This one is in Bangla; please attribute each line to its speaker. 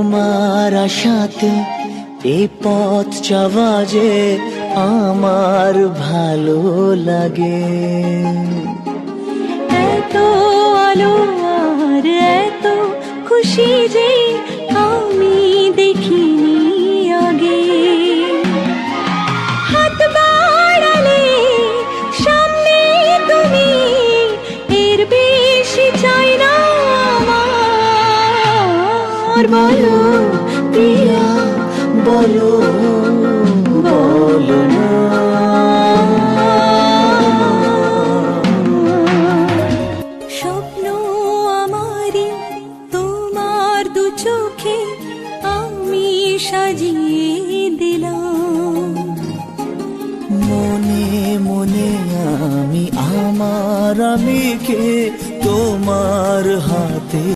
Speaker 1: তোমার আশাতে এ পথ চাওয়া যে আমার ভালো লাগে।
Speaker 2: এত আলো আর এত খুশি যে আমি দেখিনি আগে। হাত বাড়ালে সামনে তুমি, এর বেশি চাই না আমার। বলো
Speaker 1: প্রিয়া বলো বলো না।
Speaker 2: স্বপ্ন আমারই তোমার দু চোখে আমি সাজিয়ে দিলাম।
Speaker 1: মনে মনে আমি আমার আমিকে তোমার হাত